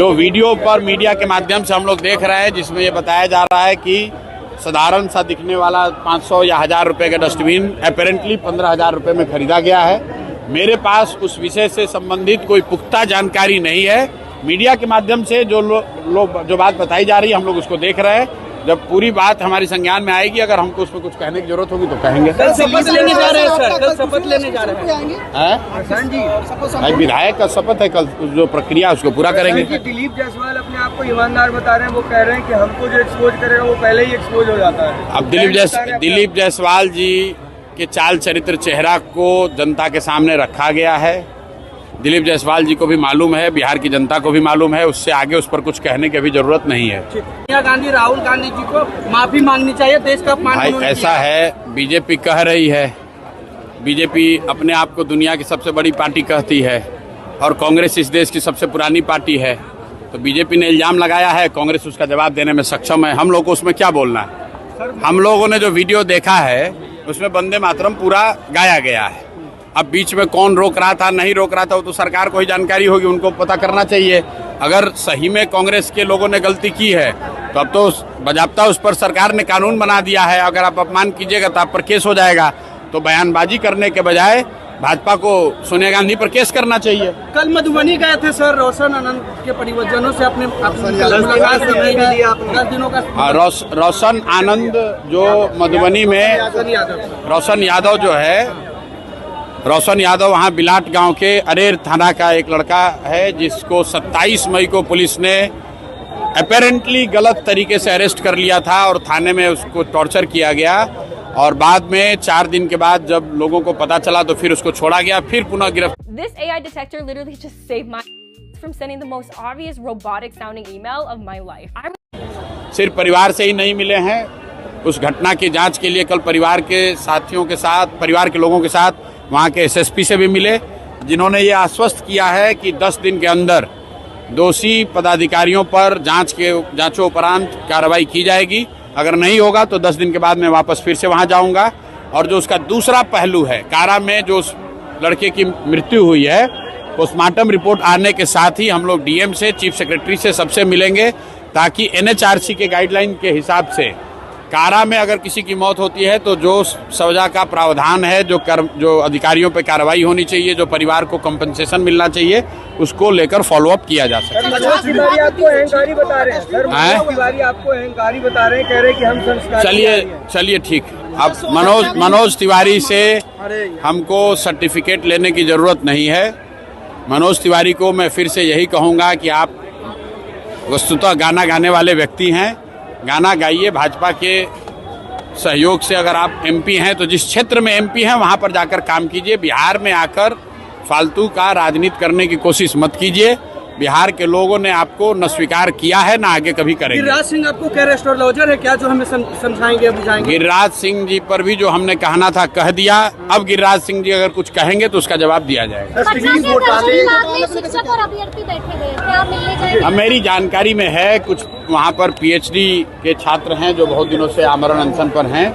जो वीडियो पर मीडिया के माध्यम से हम लोग देख रहे हैं, जिसमें ये बताया जा रहा है कि साधारण सा दिखने वाला 500 या 1000 रुपये का डस्टबिन अपेरेंटली 15,000 रुपये में खरीदा गया है। मेरे पास उस विषय से संबंधित कोई पुख्ता जानकारी नहीं है। मीडिया के माध्यम से जो बात बताई जा रही है हम लोग उसको देख रहे हैं। जब पूरी बात हमारी संज्ञान में आएगी, अगर हमको उसमें कुछ कहने की जरूरत होगी तो कहेंगे। कल शपथ लेने जा रहे हैं सर, कल शपथ लेने जा रहे हैं। भाई विधायक का शपथ है, कल जो प्रक्रिया उसको पूरा करेंगे। दिलीप जायसवाल अपने आप को ईमानदार बता रहे हैं, वो कह रहे हैं कि हमको जो एक्सपोज करेगा वो पहले ही एक्सपोज हो जाता है। अब दिलीप जायसवाल जी के चाल चरित्र चेहरा को जनता के सामने रखा गया है। दिलीप जायसवाल जी को भी मालूम है, बिहार की जनता को भी मालूम है, उससे आगे उस पर कुछ कहने की भी जरूरत नहीं है। सोनिया गांधी, राहुल गांधी जी को माफी मांगनी चाहिए, देश का अपमान। भाई ऐसा है, बीजेपी कह रही है, बीजेपी अपने आप को दुनिया की सबसे बड़ी पार्टी कहती है और कांग्रेस इस देश की सबसे पुरानी पार्टी है। तो बीजेपी ने इल्जाम लगाया है, कांग्रेस उसका जवाब देने में सक्षम है। हम लोग को उसमें क्या बोलना है? हम लोगों ने जो वीडियो देखा है उसमें वंदे मातरम पूरा गाया गया है। अब बीच में कौन रोक रहा था, नहीं रोक रहा था, वो तो सरकार को ही जानकारी होगी, उनको पता करना चाहिए। अगर सही में कांग्रेस के लोगों ने गलती की है तो अब तो बजाबता उस पर सरकार ने कानून बना दिया है। अगर आप अपमान कीजिएगा तो आप पर केस हो जाएगा। तो बयानबाजी करने के बजाय भाजपा को सोनिया गांधी पर केस करना चाहिए। कल मधुबनी गए थे सर, रोशन आनंद के परिवारजनों से अपने 10 दिनों का। रोशन आनंद जो मधुबनी में, रोशन यादव जो है, रोशन यादव वहाँ बिलाट गांव के अरेर थाना का एक लड़का है, जिसको 27 मई को पुलिस ने अपेरेंटली गलत तरीके से अरेस्ट कर लिया था और थाने में उसको टॉर्चर किया गया। और बाद में 4 दिन के बाद जब लोगों को पता चला तो फिर उसको छोड़ा गया, फिर पुनः गिरफ्तार। This AI detector literally just saved my from sending the most obvious robotic sounding email of my life. सिर्फ परिवार से ही नहीं मिले हैं, उस घटना की जांच के लिए कल परिवार के साथियों के साथ, परिवार के लोगों के साथ वहाँ के एसएसपी से भी मिले, जिन्होंने ये आश्वस्त किया है कि 10 दिन के अंदर दोषी पदाधिकारियों पर जांचों उपरांत कार्रवाई की जाएगी। अगर नहीं होगा तो 10 दिन के बाद मैं वापस फिर से वहाँ जाऊँगा। और जो उसका दूसरा पहलू है, कारा में जो उस लड़के की मृत्यु हुई है, पोस्टमार्टम रिपोर्ट आने के साथ ही हम लोग डीएम से, चीफ सेक्रेटरी से, सबसे मिलेंगे, ताकि एनएचआरसी के गाइडलाइन के हिसाब से कारा में अगर किसी की मौत होती है तो जो सजा का प्रावधान है, जो अधिकारियों पे कार्रवाई होनी चाहिए, जो परिवार को कंपनसेशन मिलना चाहिए, उसको लेकर फॉलोअप किया जा सकता है। मनोज तिवारी आपको अहंकारी बता रहे हैं सर, मनोज तिवारी आपको अहंकारी बता रहे हैं, कह रहे हैं कि हम संस्कार। चलिए ठीक। अब मनोज तिवारी से हमको सर्टिफिकेट लेने की जरूरत नहीं है। मनोज तिवारी को मैं फिर से यही कहूँगा कि आप वस्तुतः गाना गाने वाले व्यक्ति हैं, गाना गाइए। भाजपा के सहयोग से अगर आप एमपी हैं तो जिस क्षेत्र में एमपी हैं वहां पर जाकर काम कीजिए। बिहार में आकर फालतू का राजनीति करने की कोशिश मत कीजिए। बिहार के लोगों ने आपको न स्वीकार किया है, न आगे कभी करेंगे। गिरिराज सिंह आपको क्या एस्ट्रोलॉजर है क्या, जो हमें समझाएंगे, बुझाएंगे? गिरिराज सिंह जी पर भी जो हमने कहना था कह दिया। अब गिरिराज सिंह जी अगर कुछ कहेंगे तो उसका जवाब दिया जाएगा। अब मेरी जानकारी में है कुछ वहाँ पर पीएचडी के छात्र हैं जो बहुत दिनों से आमरण अनशन पर हैं,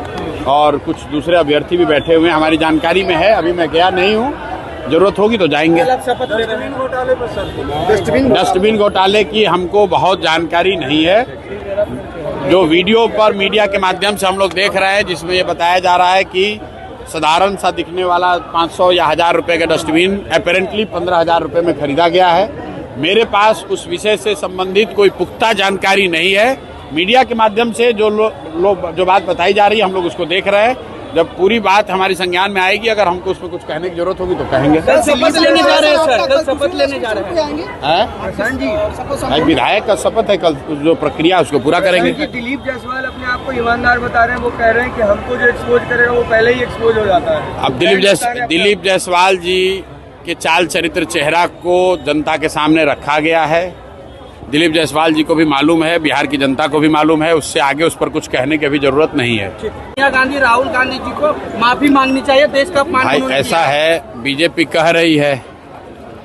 और कुछ दूसरे अभ्यर्थी भी बैठे हुए हैं, हमारी जानकारी में है। अभी मैं गया नहीं हूँ, जरूरत होगी तो जाएंगे। डस्टबिन घोटाले की हमको बहुत जानकारी नहीं है। जो वीडियो पर मीडिया के माध्यम से हम लोग देख रहे हैं, जिसमें ये बताया जा रहा है कि साधारण सा दिखने वाला 500 या 1000 रुपये का डस्टबिन अपेरेंटली 15,000 रुपये में खरीदा गया है। मेरे पास उस विषय से संबंधित कोई पुख्ता जानकारी नहीं है। मीडिया के माध्यम से जो बात बताई जा रही है हम लोग उसको देख रहे हैं। जब पूरी बात हमारी संज्ञान में आएगी, अगर हमको उसमें कुछ कहने की जरूरत होगी तो कहेंगे। कल शपथ लेने जा रहे हैं सर, कल शपथ लेने जा रहे हैं। भाई विधायक का शपथ है, कल जो प्रक्रिया उसको पूरा करेंगे। दिलीप जायसवाल अपने आप को ईमानदार बता रहे हैं, वो कह रहे हैं कि हमको जो एक्सपोज करेगा वो पहले ही एक्सपोज हो जाता है। अब दिलीप जायसवाल जी के चाल चरित्र चेहरा को जनता के सामने रखा गया है। दिलीप जायसवाल जी को भी मालूम है, बिहार की जनता को भी मालूम है, उससे आगे उस पर कुछ कहने की भी जरूरत नहीं है। सोनिया गांधी, राहुल गांधी जी को माफी मांगनी चाहिए, देश का अपमान। भाई ऐसा है, बीजेपी कह रही है,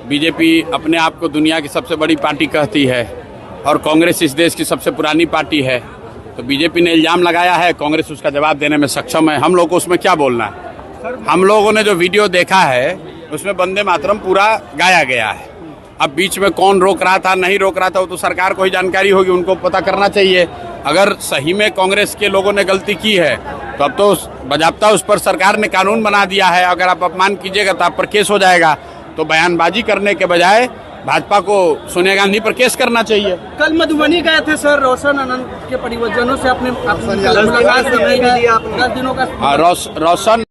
बीजेपी अपने आप को दुनिया की सबसे बड़ी पार्टी कहती है और कांग्रेस इस देश की सबसे पुरानी पार्टी है। तो बीजेपी ने इल्जाम लगाया है, कांग्रेस उसका जवाब देने में सक्षम है। हम लोग को उसमें क्या बोलना है? हम लोगों ने जो वीडियो देखा है उसमें वंदे मातरम पूरा गाया गया है। अब बीच में कौन रोक रहा था नहीं रोक रहा था वो तो सरकार को ही जानकारी होगी, उनको पता करना चाहिए। अगर सही में कांग्रेस के लोगों ने गलती की है तो अब तो बजाबता उस पर सरकार ने कानून बना दिया है, अगर आप अपमान कीजिएगा तो आप पर केस हो जाएगा। तो बयानबाजी करने के बजाय भाजपा को सोनिया गांधी पर केस करना चाहिए। कल मधुबनी गए थे सर, रोशन आनंद के परिवारजनों से अपने मुलाकात करने के लिए 10 दिनों का रोशन